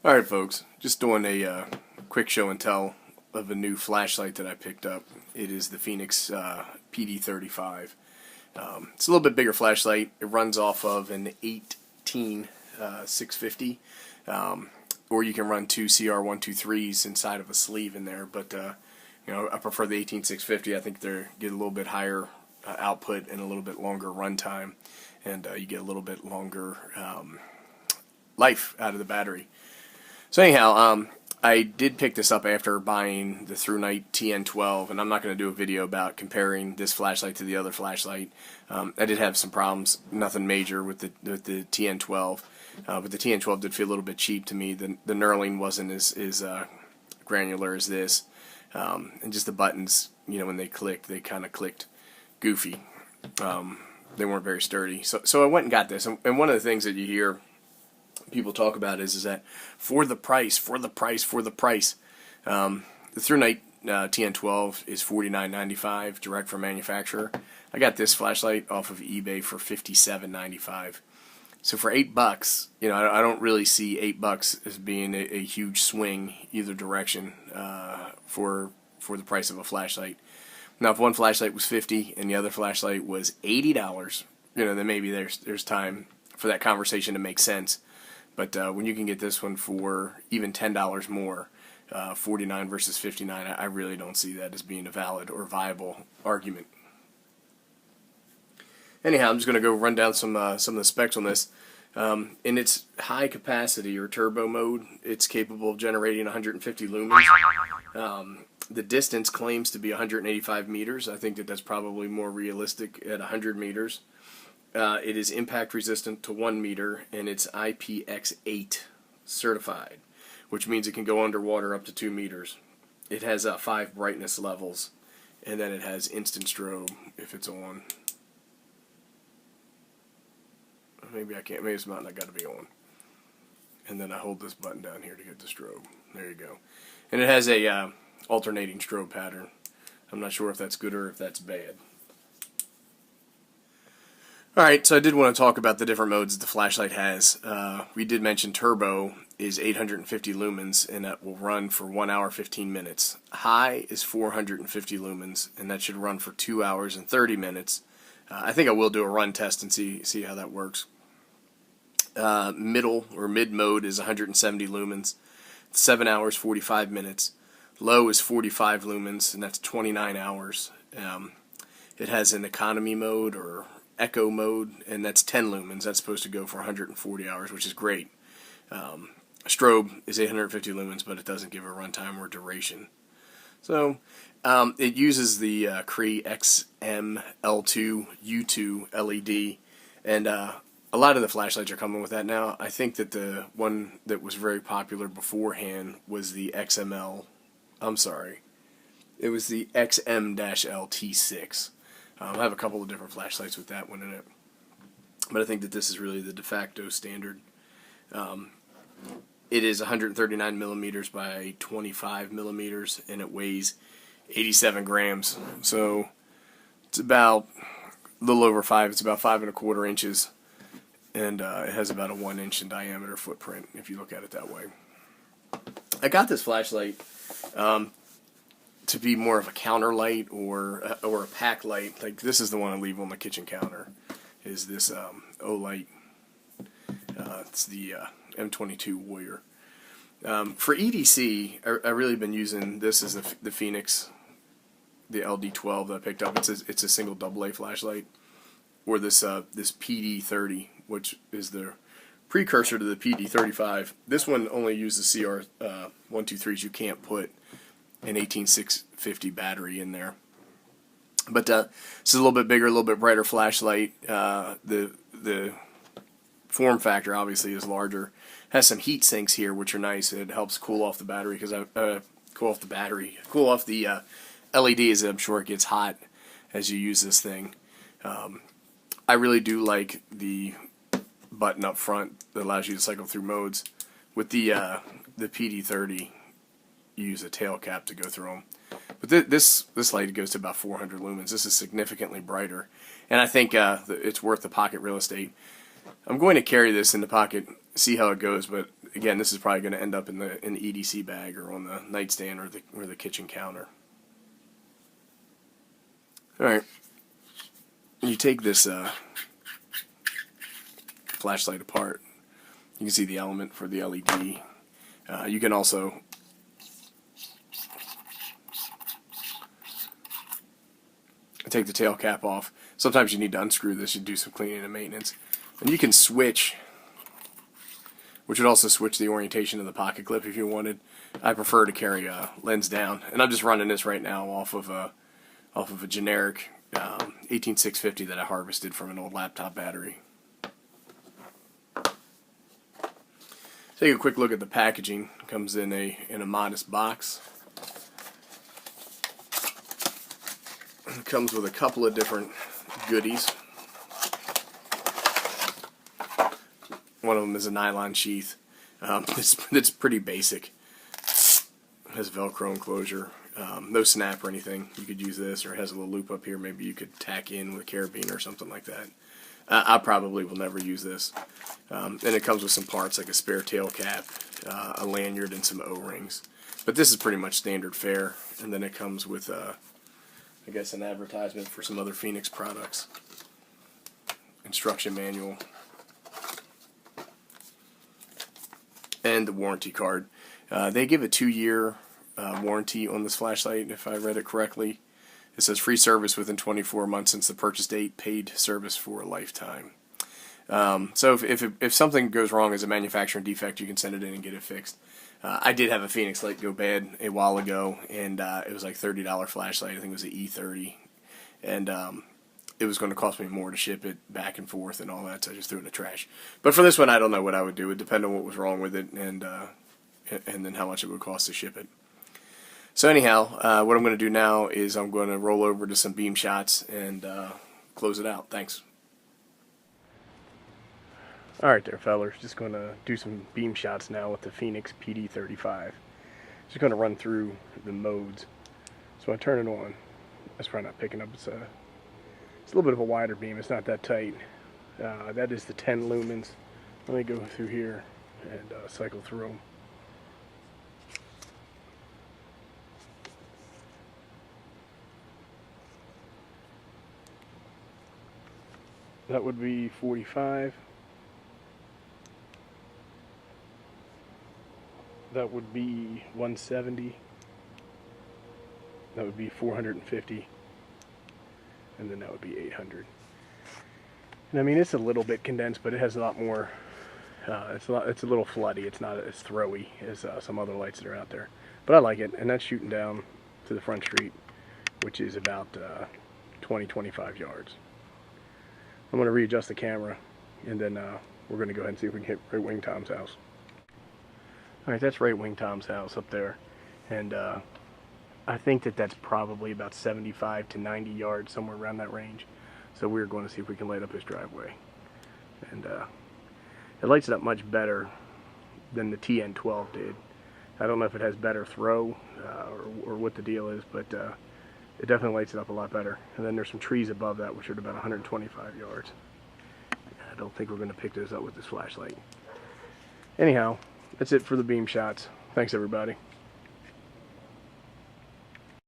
Alright folks, just doing a quick show and tell of a new flashlight that I picked up. It is the Fenix PD35. It's a little bit bigger flashlight. It runs off of an 18650, or you can run two CR123s inside of a sleeve in there, but I prefer the 18650. I think they get a little bit higher output and a little bit longer run time, and you get a little bit longer life out of the battery. So anyhow, I did pick this up after buying the ThruNite TN12, and I'm not going to do a video about comparing this flashlight to the other flashlight. I did have some problems, nothing major with the TN12, but the TN12 did feel a little bit cheap to me. The knurling wasn't as granular as this, and just the buttons, when they clicked, they kind of clicked goofy. They weren't very sturdy. So I went and got this, and one of the things that you hear people talk about is that for the price. The ThruNite TN12 is $49.95 direct from manufacturer. I got this flashlight off of eBay for $57.95. So for $8, I don't really see $8 as being a huge swing either direction for the price of a flashlight. Now, if one flashlight was $50 and the other flashlight was $80, then maybe there's time for that conversation to make sense. But when you can get this one for even $10 more, $49 versus $59, I really don't see that as being a valid or viable argument. Anyhow, I'm just going to go run down some of the specs on this. In its high capacity or turbo mode, it's capable of generating 150 lumens. The distance claims to be 185 meters. I think that's probably more realistic at 100 meters. It is impact resistant to 1 meter, and it's IPX8 certified, which means it can go underwater up to 2 meters. It has 5 brightness levels, and then it has instant strobe if it's on. Maybe I can't. Maybe it's not got to be on. And then I hold this button down here to get the strobe. There you go. And it has a alternating strobe pattern. I'm not sure if that's good or if that's bad. Alright, so I did want to talk about the different modes that the flashlight has. We did mention turbo is 850 lumens, and that will run for 1 hour 15 minutes. High is 450 lumens, and that should run for 2 hours and 30 minutes. I think I will do a run test and see how that works. Middle or mid mode is 170 lumens, 7 hours 45 minutes. Low is 45 lumens, and that's 29 hours. It has an economy mode or echo mode, and that's 10 lumens. That's supposed to go for 140 hours, which is great. Strobe is 850 lumens, but it doesn't give a runtime or duration. So it uses the Cree XM-L2 U2 LED, and a lot of the flashlights are coming with that now. I think that the one that was very popular beforehand was the it was the XM-L T6. I have a couple of different flashlights with that one in it, but I think that this is really the de facto standard. It is 139 millimeters by 25 millimeters, and it weighs 87 grams. So it's about a little over 5. It's about 5 1/4 inches, and it has about a 1 inch in diameter footprint if you look at it that way. I got this flashlight to be more of a counter light or a pack light. Like this is the one I leave on the kitchen counter. Is this Olight? It's the M22 Warrior. For EDC, I really been using this as the Fenix, the LD12 that I picked up. It's a single AA flashlight, or this PD30, which is the precursor to the PD35. This one only uses CR123s. You can't put an 18650 battery in there. But this is a little bit bigger, a little bit brighter flashlight. The form factor obviously is larger. Has some heat sinks here, which are nice. It helps cool off the battery cool off the LEDs. I'm sure it gets hot as you use this thing. I really do like the button up front that allows you to cycle through modes. With the PD30, you use a tail cap to go through them. But this light goes to about 400 lumens. This is significantly brighter, and I think it's worth the pocket real estate. I'm going to carry this in the pocket, see how it goes, but again, this is probably going to end up in the EDC bag or on the nightstand or the kitchen counter. All right, you take this flashlight apart. You can see the element for the LED. You can also take the tail cap off. Sometimes you need to unscrew this. You do some cleaning and maintenance, and you can switch, which would also switch the orientation of the pocket clip if you wanted. I prefer to carry a lens down, and I'm just running this right now off of a generic 18650 that I harvested from an old laptop battery. Take a quick look at the packaging. It comes in a modest box. It comes with a couple of different goodies. One of them is a nylon sheath. It's pretty basic. It has Velcro enclosure. No snap or anything. You could use this, or it has a little loop up here. Maybe you could tack in with a carabiner or something like that. I probably will never use this. And it comes with some parts like a spare tail cap, a lanyard, and some O-rings. But this is pretty much standard fare. And then it comes with, I guess, an advertisement for some other Fenix products. Instruction manual. And the warranty card. They give a 2-year warranty on this flashlight, if I read it correctly. It says free service within 24 months since the purchase date, paid service for a lifetime. So if something goes wrong as a manufacturing defect, you can send it in and get it fixed. I did have a Fenix light go bad a while ago, and it was like $30 flashlight. I think it was an E30, and it was going to cost me more to ship it back and forth and all that, so I just threw it in the trash. But for this one, I don't know what I would do. It would depend on what was wrong with it, and then how much it would cost to ship it. So anyhow, what I'm going to do now is I'm going to roll over to some beam shots and close it out. Thanks. Alright there, fellers. Just going to do some beam shots now with the Fenix PD35. Just going to run through the modes. So I turn it on. That's probably not picking up. It's a little bit of a wider beam. It's not that tight. That is the 10 lumens. Let me go through here and cycle through them. That would be 45. That would be 170. That would be 450. And then that would be 800. And I mean, it's a little bit condensed, but it has a lot more. It's a little floody. It's not as throwy as some other lights that are out there. But I like it, and that's shooting down to the front street, which is about 20-25 yards. I'm going to readjust the camera, and then we're going to go ahead and see if we can hit Right Wing Tom's house. Alright, that's Right Wing Tom's house up there, and I think that's probably about 75 to 90 yards, somewhere around that range. So we're going to see if we can light up his driveway. And it lights it up much better than the TN12 did. I don't know if it has better throw or what the deal is, but it definitely lights it up a lot better. And then there's some trees above that, which are at about 125 yards. I don't think we're going to pick those up with this flashlight. Anyhow, that's it for the beam shots. Thanks, everybody.